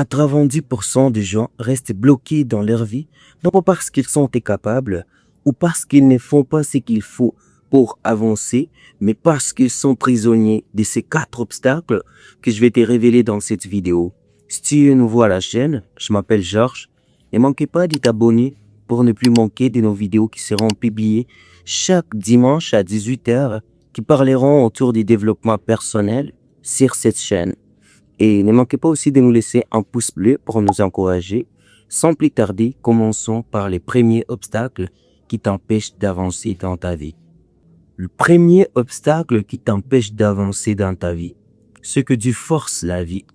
90% des gens restent bloqués dans leur vie, non pas parce qu'ils sont incapables ou parce qu'ils ne font pas ce qu'il faut pour avancer, mais parce qu'ils sont prisonniers de ces 4 obstacles que je vais te révéler dans cette vidéo. Si tu es nouveau à la chaîne, je m'appelle Georges. Ne manquez pas de t'abonner pour ne plus manquer de nos vidéos qui seront publiées chaque dimanche à 18h qui parleront autour du développement personnel sur cette chaîne. Et ne manquez pas aussi de nous laisser un pouce bleu pour nous encourager. Sans plus tarder, commençons par les premiers obstacles qui t'empêchent d'avancer dans ta vie. Le premier obstacle qui t'empêche d'avancer dans ta vie, c'est que tu forces la vie.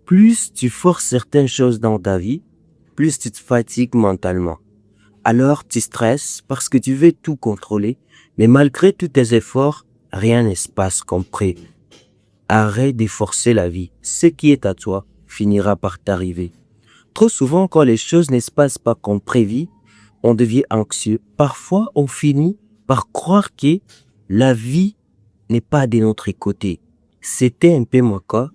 Plus tu forces certaines choses dans ta vie, plus tu te fatigues mentalement. Alors tu stresses parce que tu veux tout contrôler, mais malgré tous tes efforts, rien ne se passe comme prévu. Arrête de forcer la vie. Ce qui est à toi finira par t'arriver. Trop souvent, quand les choses ne se passent pas comme prévu, on devient anxieux. Parfois, on finit par croire que la vie n'est pas de notre côté. C'était un peu mon cas.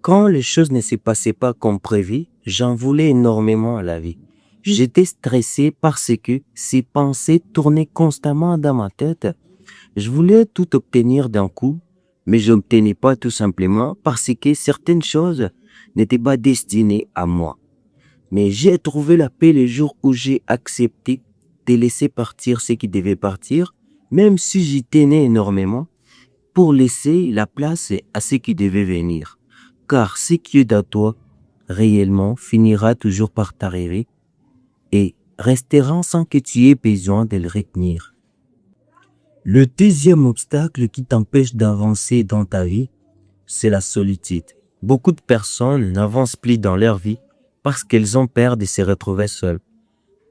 Quand les choses ne se passaient pas comme prévu, j'en voulais énormément à la vie. J'étais stressé parce que ces pensées tournaient constamment dans ma tête. Je voulais tout obtenir d'un coup, mais je n'obtenais pas tout simplement parce que certaines choses n'étaient pas destinées à moi. Mais j'ai trouvé la paix les jours où j'ai accepté de laisser partir ce qui devait partir, même si j'y tenais énormément, pour laisser la place à ce qui devait venir. Car ce qui est à toi, réellement, finira toujours par t'arriver et restera sans que tu aies besoin de le retenir. Le deuxième obstacle qui t'empêche d'avancer dans ta vie, c'est la solitude. Beaucoup de personnes n'avancent plus dans leur vie parce qu'elles ont peur de se retrouver seules.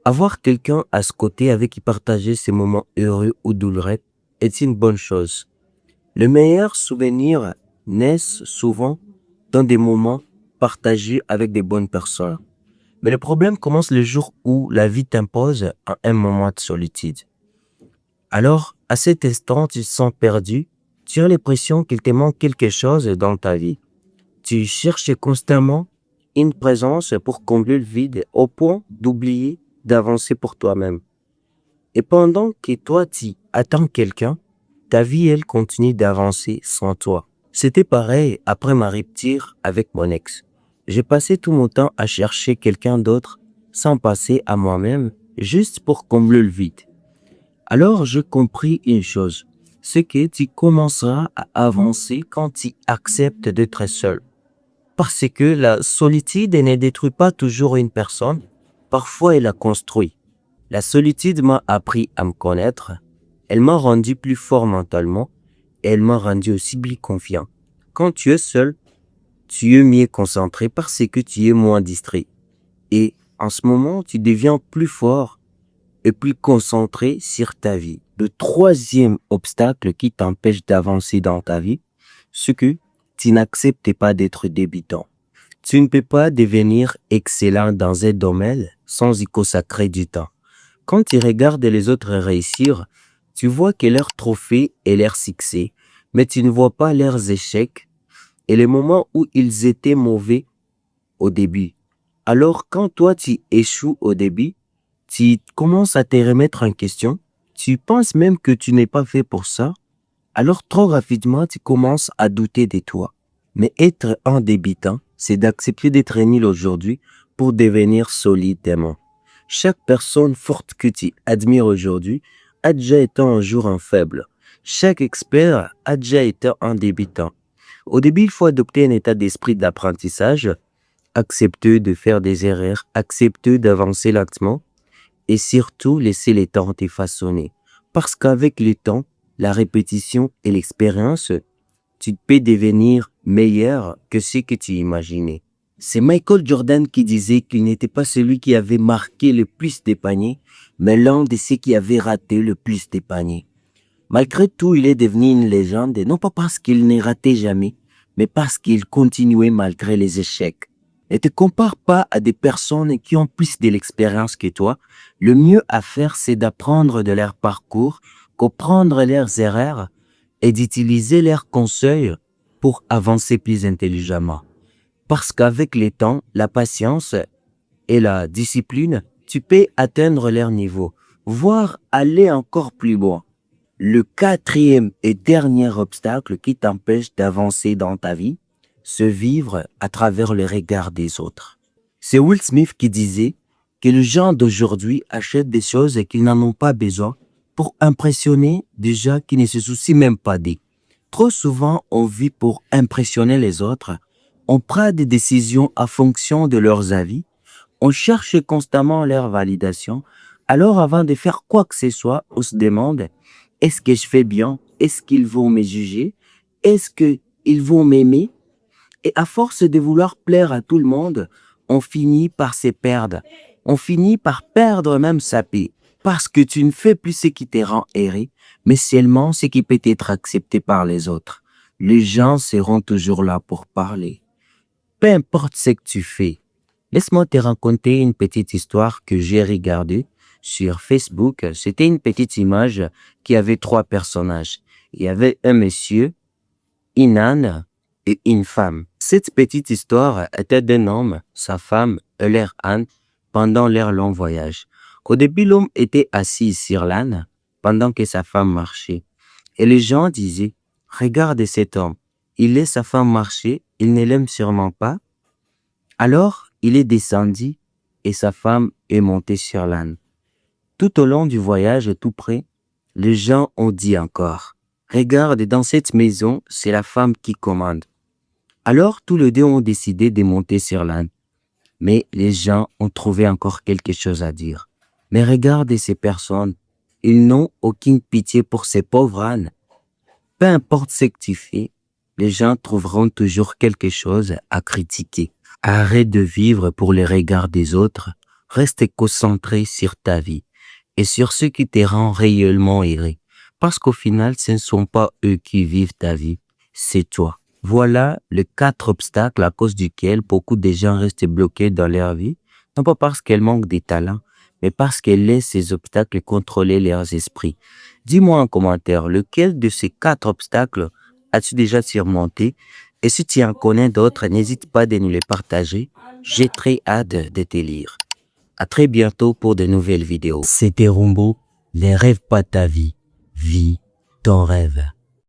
Avoir quelqu'un à ce côté avec qui partager ces moments heureux ou douloureux est une bonne chose. Les meilleurs souvenirs naissent souvent dans des moments partagés avec des bonnes personnes. Mais le problème commence le jour où la vie t'impose un moment de solitude. Alors, à cet instant, tu te sens perdu, tu as l'impression qu'il te manque quelque chose dans ta vie. Tu cherches constamment une présence pour combler le vide au point d'oublier d'avancer pour toi-même. Et pendant que toi, tu attends quelqu'un, ta vie, elle, continue d'avancer sans toi. C'était pareil après ma rupture avec mon ex. J'ai passé tout mon temps à chercher quelqu'un d'autre sans passer à moi-même, juste pour combler le vide. Alors, j'ai compris une chose, c'est que tu commenceras à avancer quand tu acceptes d'être seul. Parce que la solitude ne détruit pas toujours une personne, parfois elle la construit. La solitude m'a appris à me connaître, elle m'a rendu plus fort mentalement et elle m'a rendu aussi plus confiant. Quand tu es seul, tu es mieux concentré parce que tu es moins distrait. Et en ce moment, tu deviens plus fort et plus concentré sur ta vie. Le troisième obstacle qui t'empêche d'avancer dans ta vie, c'est que tu n'acceptes pas d'être débutant. Tu ne peux pas devenir excellent dans un domaine sans y consacrer du temps. Quand tu regardes les autres réussir, tu vois que leurs trophées et leurs succès, mais tu ne vois pas leurs échecs et les moments où ils étaient mauvais au début. Alors quand toi tu échoues au début, tu commences à te remettre en question, tu penses même que tu n'es pas fait pour ça, alors trop rapidement tu commences à douter de toi. Mais être un débutant, c'est d'accepter d'être nul aujourd'hui pour devenir solide demain. Chaque personne forte que tu admires aujourd'hui a déjà été un jour un faible. Chaque expert a déjà été un débutant. Au début, il faut adopter un état d'esprit d'apprentissage, accepter de faire des erreurs, accepter d'avancer lentement et surtout laisser le temps te façonner. Parce qu'avec le temps, la répétition et l'expérience, tu peux devenir meilleur que ce que tu imaginais. C'est Michael Jordan qui disait qu'il n'était pas celui qui avait marqué le plus de paniers, mais l'un de ceux qui avait raté le plus de paniers. Malgré tout, il est devenu une légende, non pas parce qu'il ne ratait jamais, mais parce qu'il continuait malgré les échecs. Ne te compare pas à des personnes qui ont plus de l'expérience que toi. Le mieux à faire, c'est d'apprendre de leur parcours, comprendre leurs erreurs et d'utiliser leurs conseils pour avancer plus intelligemment. Parce qu'avec le temps, la patience et la discipline, tu peux atteindre leur niveau, voire aller encore plus loin. Le quatrième et dernier obstacle qui t'empêche d'avancer dans ta vie, se vivre à travers le regard des autres. C'est Will Smith qui disait que les gens d'aujourd'hui achètent des choses qu'ils n'en ont pas besoin pour impressionner des gens qui ne se soucient même pas d'eux. Trop souvent, on vit pour impressionner les autres, on prend des décisions en fonction de leurs avis, on cherche constamment leur validation, alors avant de faire quoi que ce soit, on se demande, est-ce que je fais bien? Est-ce qu'ils vont me juger? Est-ce qu'ils vont m'aimer? Et à force de vouloir plaire à tout le monde, on finit par se perdre. On finit par perdre même sa paix. Parce que tu ne fais plus ce qui te rend heureux, mais seulement ce qui peut être accepté par les autres. Les gens seront toujours là pour parler. Peu importe ce que tu fais. Laisse-moi te raconter une petite histoire que j'ai regardée sur Facebook. C'était une petite image qui avait 3 personnages. Il y avait un monsieur, une âne et une femme. Cette petite histoire était d'un homme, sa femme et leur âne pendant leur long voyage. Au début, l'homme était assis sur l'âne pendant que sa femme marchait. Et les gens disaient, regarde cet homme, il laisse sa femme marcher, il ne l'aime sûrement pas. Alors, il est descendu et sa femme est montée sur l'âne. Tout au long du voyage, tout près, les gens ont dit encore, regarde, dans cette maison, c'est la femme qui commande. Alors, tous les deux ont décidé de monter sur l'âne. Mais les gens ont trouvé encore quelque chose à dire. Mais regardez ces personnes, ils n'ont aucune pitié pour ces pauvres ânes. Peu importe ce que tu fais, les gens trouveront toujours quelque chose à critiquer. Arrête de vivre pour les regards des autres, reste concentré sur ta vie et sur ce qui te rend réellement heureux. Parce qu'au final, ce ne sont pas eux qui vivent ta vie, c'est toi. Voilà les 4 obstacles à cause duquel beaucoup de gens restent bloqués dans leur vie, non pas parce qu'elles manquent de talent, mais parce qu'elles laissent ces obstacles contrôler leurs esprits. Dis-moi en commentaire, lequel de ces 4 obstacles as-tu déjà surmonté? Et si tu en connais d'autres, n'hésite pas de nous les partager. J'ai très hâte de te lire. À très bientôt pour de nouvelles vidéos. C'était Rumbo, ne rêve pas ta vie, vis ton rêve.